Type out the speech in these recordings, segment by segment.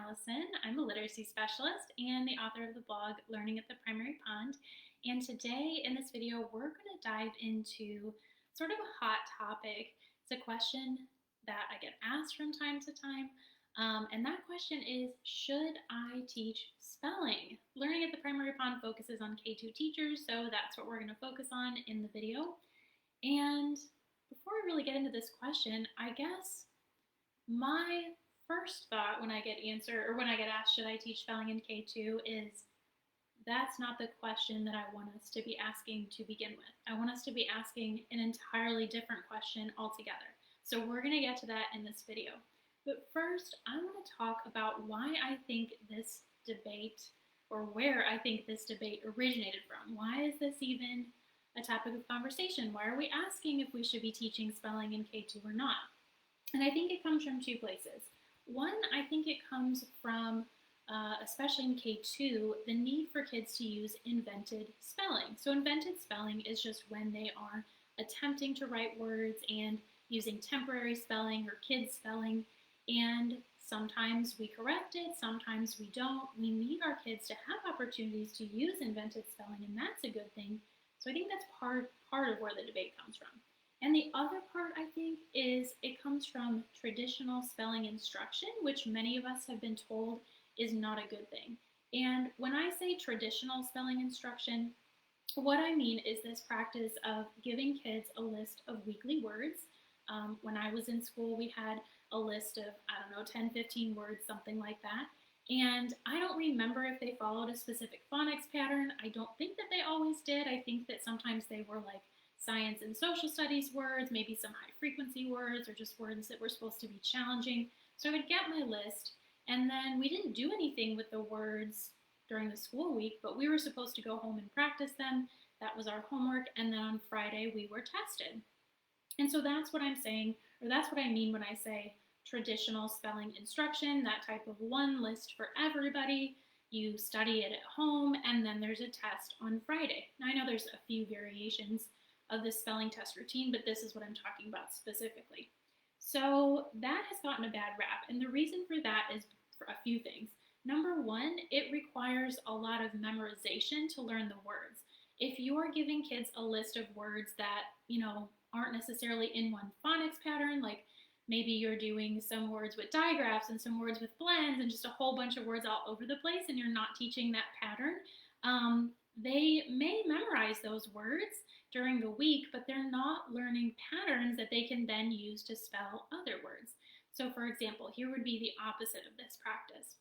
Allison. I'm a literacy specialist and the author of the blog Learning at the Primary Pond. And today in this video, we're going to dive into sort of a hot topic. It's a question that I get asked from time to time. And that question is, should I teach spelling? Learning at the Primary Pond focuses on K-2 teachers, so that's what we're going to focus on in the video. And before we really get into this question, I guess my first thought when I get asked, should I teach spelling in K2, is that's not the question that I want us to be asking to begin with. I want us to be asking an entirely different question altogether. So we're going to get to that in this video. But first, I want to talk about why I think this debate, or where I think this debate originated from. Why is this even a topic of conversation? Why are we asking if we should be teaching spelling in K2 or not? And I think it comes from two places. One, I think it comes from, especially in K2, the need for kids to use invented spelling. So invented spelling is just when they are attempting to write words and using temporary spelling or kids spelling, and sometimes we correct it, sometimes we don't. We need our kids to have opportunities to use invented spelling, and that's a good thing. So I think that's part of where the debate comes from. And the other part, I think, is it comes from traditional spelling instruction, which many of us have been told is not a good thing. And when I say traditional spelling instruction, what I mean is this practice of giving kids a list of weekly words. When I was in school, we had a list of, 10, 15 words, something like that. And I don't remember if they followed a specific phonics pattern. I don't think that they always did. I think that sometimes they were like science and social studies words, maybe some high frequency words, or just words that were supposed to be challenging. So I would get my list, and then we didn't do anything with the words during the school week, but we were supposed to go home and practice them. That was our homework, and then on Friday we were tested. And so that's what I'm saying, or that's what I mean when I say traditional spelling instruction, that type of one list for everybody. You study it at home, and then there's a test on Friday. Now I know there's a few variations of the spelling test routine, but this is what I'm talking about specifically. So that has gotten a bad rap, and the reason for that is for a few things. Number one, it requires a lot of memorization to learn the words. If you're giving kids a list of words that, aren't necessarily in one phonics pattern, like maybe you're doing some words with digraphs and some words with blends and just a whole bunch of words all over the place, and you're not teaching that pattern, they may memorize those words during the week, but they're not learning patterns that they can then use to spell other words. So for example, here would be the opposite of this practice.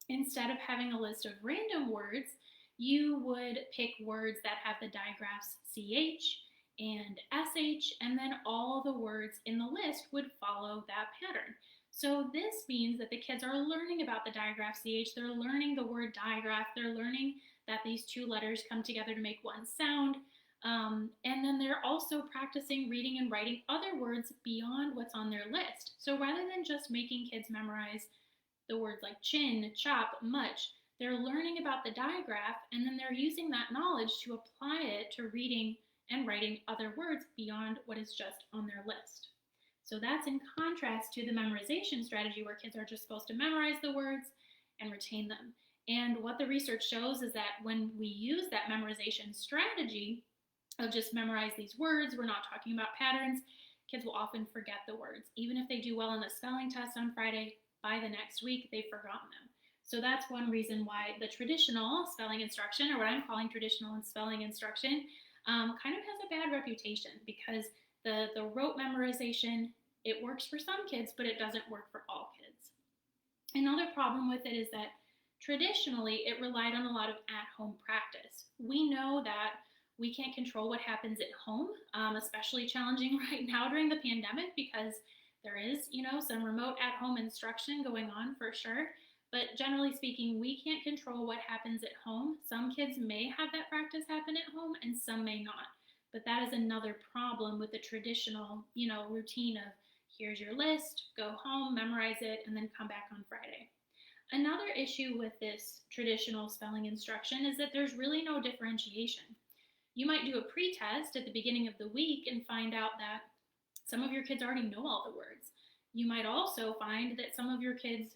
Instead of having a list of random words, you would pick words that have the digraphs CH and SH, and then all the words in the list would follow that pattern. So this means that the kids are learning about the digraph CH, they're learning the word digraph, they're learning that these two letters come together to make one sound, and then they're also practicing reading and writing other words beyond what's on their list. So rather than just making kids memorize the words like chin, chop, much, they're learning about the digraph, and then they're using that knowledge to apply it to reading and writing other words beyond what is just on their list. So that's in contrast to the memorization strategy where kids are just supposed to memorize the words and retain them. And what the research shows is that when we use that memorization strategy of just memorize these words, we're not talking about patterns, kids will often forget the words. Even if they do well in the spelling test on Friday, by the next week, they've forgotten them. So that's one reason why the traditional spelling instruction, or what I'm calling traditional spelling instruction, kind of has a bad reputation, because the rote memorization, it works for some kids, but it doesn't work for all kids. Another problem with it is that traditionally it relied on a lot of at-home practice. We know that we can't control what happens at home, especially challenging right now during the pandemic, because there is, some remote at-home instruction going on for sure. But generally speaking, we can't control what happens at home. Some kids may have that practice happen at home and some may not. But that is another problem with the traditional, routine of here's your list, go home, memorize it, and then come back on Friday. Another issue with this traditional spelling instruction is that there's really no differentiation. You might do a pre-test at the beginning of the week and find out that some of your kids already know all the words. You might also find that some of your kids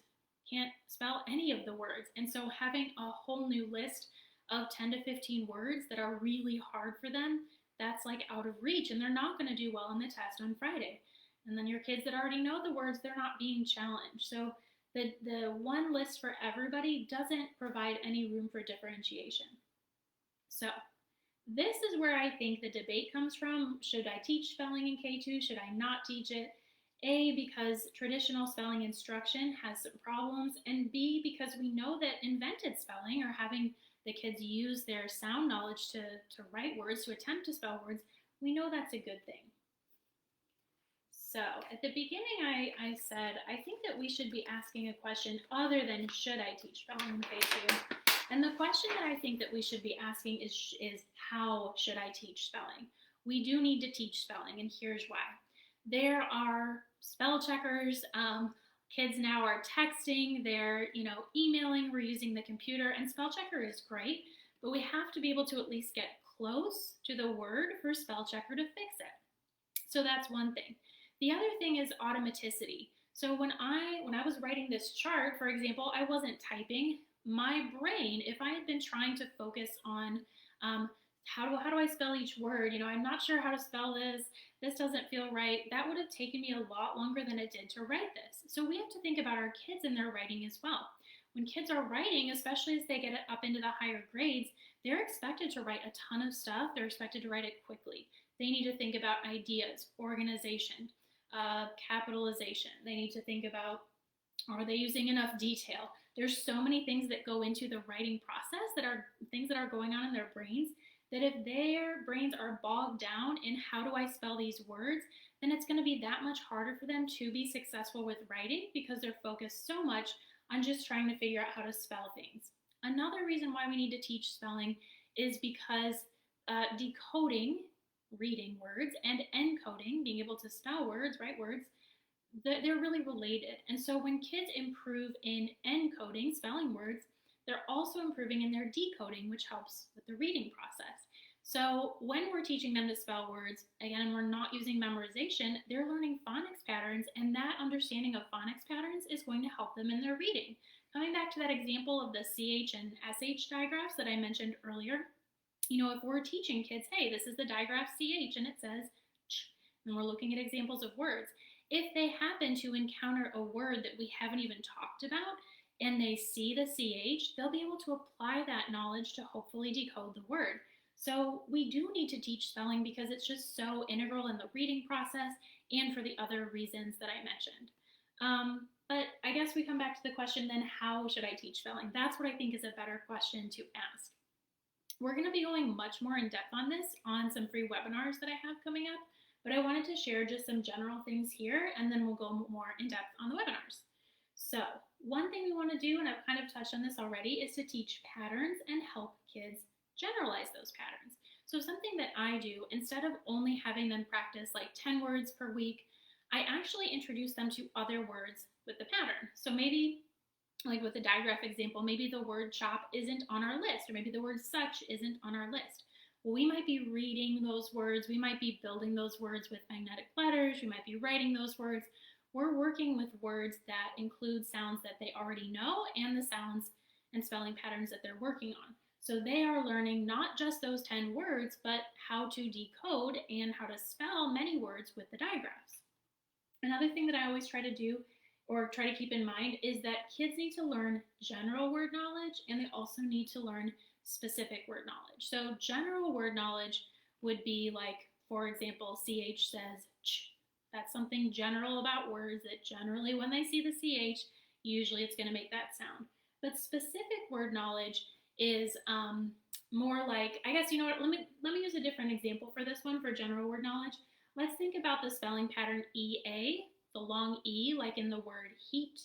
can't spell any of the words. And so having a whole new list of 10 to 15 words that are really hard for them, that's like out of reach, and they're not going to do well on the test on Friday. And then your kids that already know the words, they're not being challenged. So the one list for everybody doesn't provide any room for differentiation. So this is where I think the debate comes from. Should I teach spelling in K-2? Should I not teach it? A, because traditional spelling instruction has some problems, and B, because we know that invented spelling, or having the kids use their sound knowledge to write words, to attempt to spell words, we know that's a good thing. So at the beginning, I said, I think that we should be asking a question other than should I teach spelling in K-2? And the question that I think that we should be asking is how should I teach spelling? We do need to teach spelling, and here's why. There are spell checkers. Kids now are texting, they're emailing, we're using the computer, and spell checker is great, but we have to be able to at least get close to the word for spell checker to fix it. So that's one thing. The other thing is automaticity. So when I was writing this chart, for example, I wasn't typing. My brain, if I had been trying to focus on how do I spell each word, I'm not sure how to spell this doesn't feel right, that would have taken me a lot longer than it did to write this. So we have to think about our kids and their writing as well. When kids are writing, especially as they get up into the higher grades, they're expected to write a ton of stuff. They're expected to write it quickly. They need to think about ideas, organization, capitalization. They need to think about, are they using enough detail? There's so many things that go into the writing process that are things that are going on in their brains, that if their brains are bogged down in how do I spell these words, then it's going to be that much harder for them to be successful with writing because they're focused so much on just trying to figure out how to spell things. Another reason why we need to teach spelling is because decoding, reading words, and encoding, being able to spell words, write words, they're really related. And so when kids improve in encoding, spelling words, they're also improving in their decoding, which helps with the reading process. So when we're teaching them to spell words, again, we're not using memorization, they're learning phonics patterns, and that understanding of phonics patterns is going to help them in their reading. Coming back to that example of the CH and SH digraphs that I mentioned earlier, if we're teaching kids, hey, this is the digraph CH and it says ch, and we're looking at examples of words, if they happen to encounter a word that we haven't even talked about and they see the CH, they'll be able to apply that knowledge to hopefully decode the word. So we do need to teach spelling because it's just so integral in the reading process and for the other reasons that I mentioned. But I guess we come back to the question then, how should I teach spelling? That's what I think is a better question to ask. We're going to be going much more in depth on this on some free webinars that I have coming up, but I wanted to share just some general things here, and then we'll go more in depth on the webinars. So one thing we want to do, and I've kind of touched on this already, is to teach patterns and help kids generalize those patterns. So something that I do, instead of only having them practice like 10 words per week, I actually introduce them to other words with the pattern. So maybe, like with the digraph example, maybe the word chop isn't on our list, or maybe the word such isn't on our list. Well, we might be reading those words, we might be building those words with magnetic letters, we might be writing those words. We're working with words that include sounds that they already know and the sounds and spelling patterns that they're working on. So they are learning not just those 10 words, but how to decode and how to spell many words with the digraphs. Another thing that I always try to do or try to keep in mind is that kids need to learn general word knowledge and they also need to learn specific word knowledge. So general word knowledge would be like, for example, CH says ch. That's something general about words that generally when they see the CH, usually it's going to make that sound. But specific word knowledge is more like, I guess, you know what, let me use a different example for this one for general word knowledge. Let's think about the spelling pattern EA, the long E, like in the word heat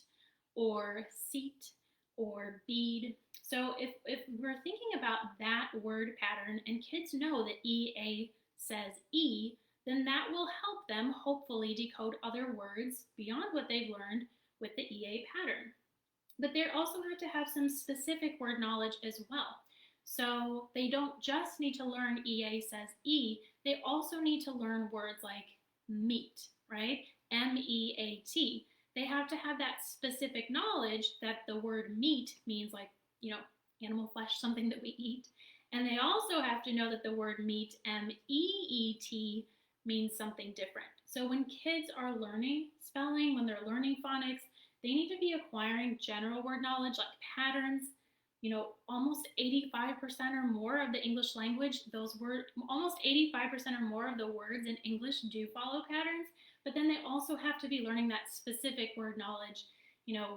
or seat or bead. So if we're thinking about that word pattern and kids know that EA says E, then that will help them hopefully decode other words beyond what they've learned with the EA pattern. But they also have to have some specific word knowledge as well. So they don't just need to learn EA says E, they also need to learn words like meat, right? MEAT. they have to have that specific knowledge that the word meat means, like, animal flesh, something that we eat. And they also have to know that the word meat, M-E-E-T, means something different. So when kids are learning spelling, when they're learning phonics, they need to be acquiring general word knowledge like patterns. Almost 85% or more of the English language, almost 85% or more of the words in English do follow patterns, but then they also have to be learning that specific word knowledge.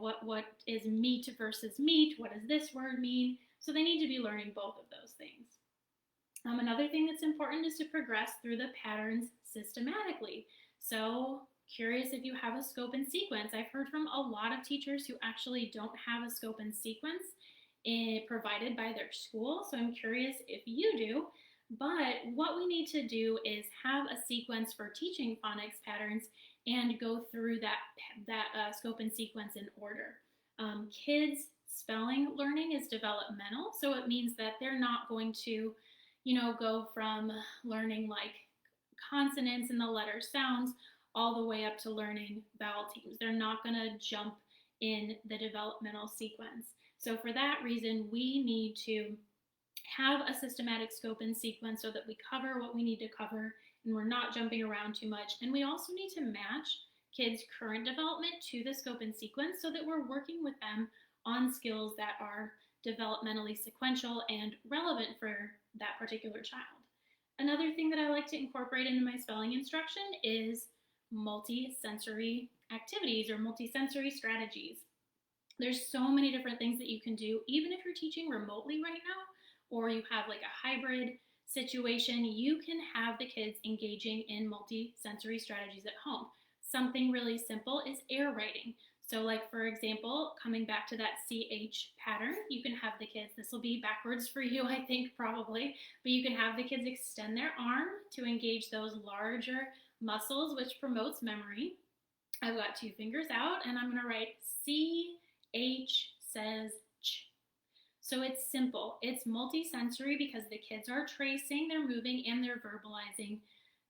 What is meat versus meat? What does this word mean? So they need to be learning both of those things. Another thing that's important is to progress through the patterns systematically. So curious if you have a scope and sequence. I've heard from a lot of teachers who actually don't have a scope and sequence provided by their school. So I'm curious if you do. But what we need to do is have a sequence for teaching phonics patterns and go through that scope and sequence in order. Kids' spelling learning is developmental, so it means that they're not going to, go from learning like consonants and the letter sounds all the way up to learning vowel teams. They're not going to jump in the developmental sequence. So for that reason, we need to have a systematic scope and sequence so that we cover what we need to cover and we're not jumping around too much. And we also need to match kids' current development to the scope and sequence so that we're working with them on skills that are developmentally sequential and relevant for that particular child. Another thing that I like to incorporate into my spelling instruction is multi-sensory activities or multi-sensory strategies. There's so many different things that you can do, even if you're teaching remotely right now, or you have like a hybrid situation, you can have the kids engaging in multi-sensory strategies at home. Something really simple is air writing. So like, for example, coming back to that CH pattern, you can have the kids, this will be backwards for you, I think, probably, but you can have the kids extend their arm to engage those larger muscles, which promotes memory. I've got two fingers out, and I'm going to write CH says ch. So it's simple. It's multi-sensory because the kids are tracing, they're moving, and they're verbalizing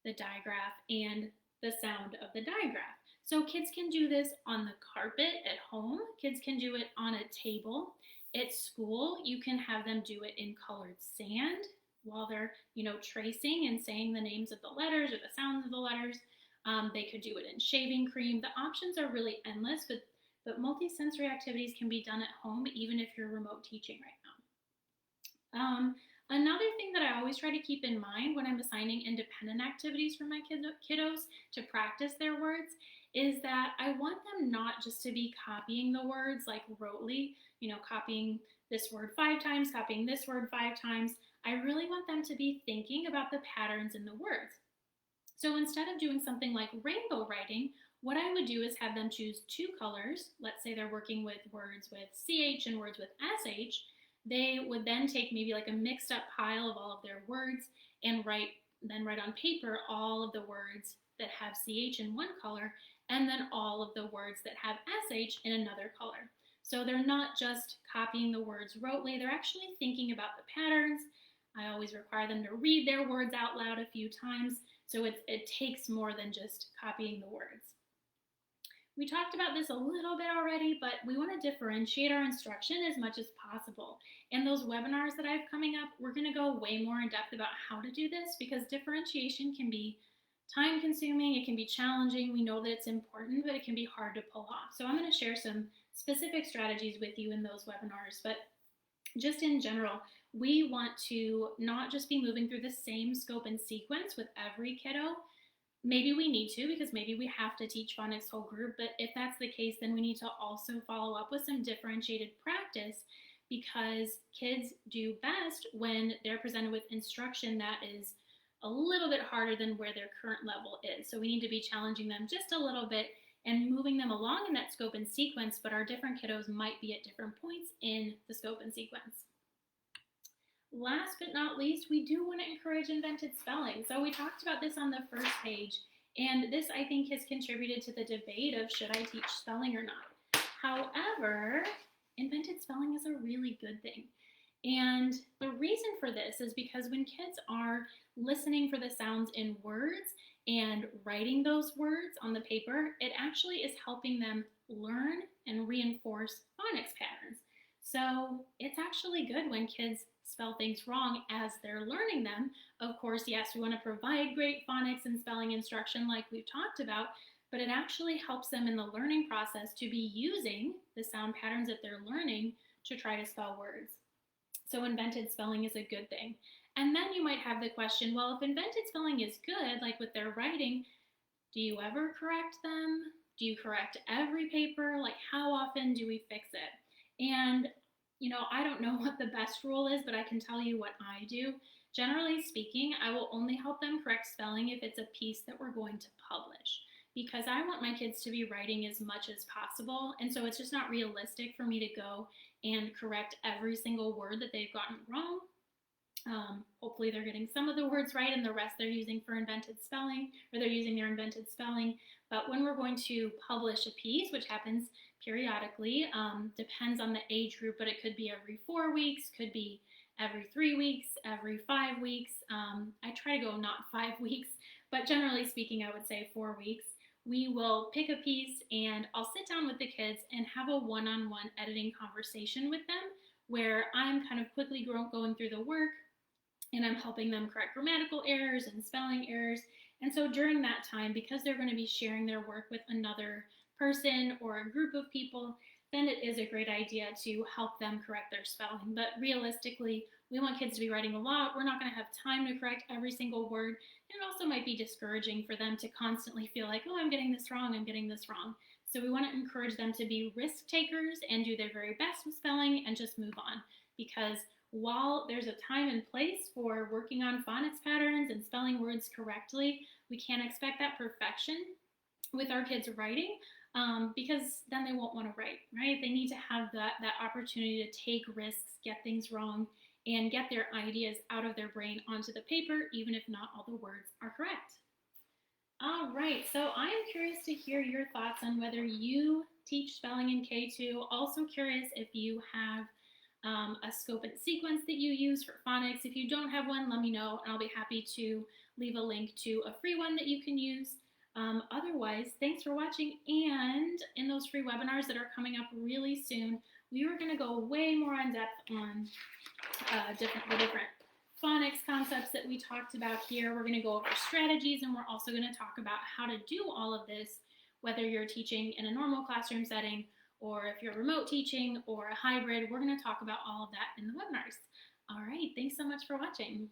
the digraph and the sound of the digraph. So kids can do this on the carpet at home. Kids can do it on a table. At school, you can have them do it in colored sand while they're, tracing and saying the names of the letters or the sounds of the letters. They could do it in shaving cream. The options are really endless, but multi-sensory activities can be done at home even if you're remote teaching right now. Another thing that I always try to keep in mind when I'm assigning independent activities for my kiddos to practice their words is that I want them not just to be copying the words like rotely, copying this word 5 times, copying this word 5 times. I really want them to be thinking about the patterns in the words. So instead of doing something like rainbow writing, what I would do is have them choose 2 colors. Let's say they're working with words with CH and words with SH. They would then take maybe like a mixed up pile of all of their words and write on paper all of the words that have CH in one color and then all of the words that have SH in another color. So they're not just copying the words rotely, they're actually thinking about the patterns. I always require them to read their words out loud a few times, so it takes more than just copying the words. We talked about this a little bit already, but we want to differentiate our instruction as much as possible. In those webinars that I have coming up, we're going to go way more in depth about how to do this because differentiation can be time consuming, it can be challenging. We know that it's important, but it can be hard to pull off. So I'm going to share some specific strategies with you in those webinars, but just in general, we want to not just be moving through the same scope and sequence with every kiddo. Maybe we need to because maybe we have to teach phonics whole group, but if that's the case, then we need to also follow up with some differentiated practice because kids do best when they're presented with instruction that is a little bit harder than where their current level is. So we need to be challenging them just a little bit and moving them along in that scope and sequence, but our different kiddos might be at different points in the scope and sequence. Last but not least, we do want to encourage invented spelling. So we talked about this on the first page, and this I think has contributed to the debate of should I teach spelling or not. However, invented spelling is a really good thing. And the reason for this is because when kids are listening for the sounds in words and writing those words on the paper, it actually is helping them learn and reinforce phonics patterns. So it's actually good when kids spell things wrong as they're learning them. Of course, yes, we want to provide great phonics and spelling instruction like we've talked about, but it actually helps them in the learning process to be using the sound patterns that they're learning to try to spell words. So invented spelling is a good thing. And then you might have the question, well, if invented spelling is good, like with their writing, do you ever correct them? Do you correct every paper? Like, how often do we fix it? And, I don't know what the best rule is, but I can tell you what I do. Generally speaking, I will only help them correct spelling if it's a piece that we're going to publish, because I want my kids to be writing as much as possible. And so it's just not realistic for me to go and correct every single word that they've gotten wrong. Hopefully they're getting some of the words right and the rest they're using for invented spelling, or they're using their invented spelling. But when we're going to publish a piece, which happens periodically, depends on the age group, but it could be every 4 weeks, could be every 3 weeks, every 5 weeks. I try to go not 5 weeks, but generally speaking, I would say 4 weeks. We will pick a piece and I'll sit down with the kids and have a one-on-one editing conversation with them where I'm kind of quickly going through the work, and I'm helping them correct grammatical errors and spelling errors. And so during that time, because they're going to be sharing their work with another person or a group of people, then it is a great idea to help them correct their spelling. But realistically, we want kids to be writing a lot. We're not going to have time to correct every single word. And it also might be discouraging for them to constantly feel like, oh, I'm getting this wrong, I'm getting this wrong. So we want to encourage them to be risk takers and do their very best with spelling and just move on. Because while there's a time and place for working on phonics patterns and spelling words correctly, we can't expect that perfection with our kids writing, because then they won't want to write, right? They need to have that opportunity to take risks, get things wrong, and get their ideas out of their brain onto the paper, even if not all the words are correct. All right, so I am curious to hear your thoughts on whether you teach spelling in K-2. Also curious if you have a scope and sequence that you use for phonics. If you don't have one, let me know, and I'll be happy to leave a link to a free one that you can use. Otherwise, thanks for watching, and in those free webinars that are coming up really soon, we are going to go way more in depth on the different phonics concepts that we talked about here. We're going to go over strategies, and we're also going to talk about how to do all of this, whether you're teaching in a normal classroom setting or if you're remote teaching or a hybrid. We're going to talk about all of that in the webinars. All right, thanks so much for watching.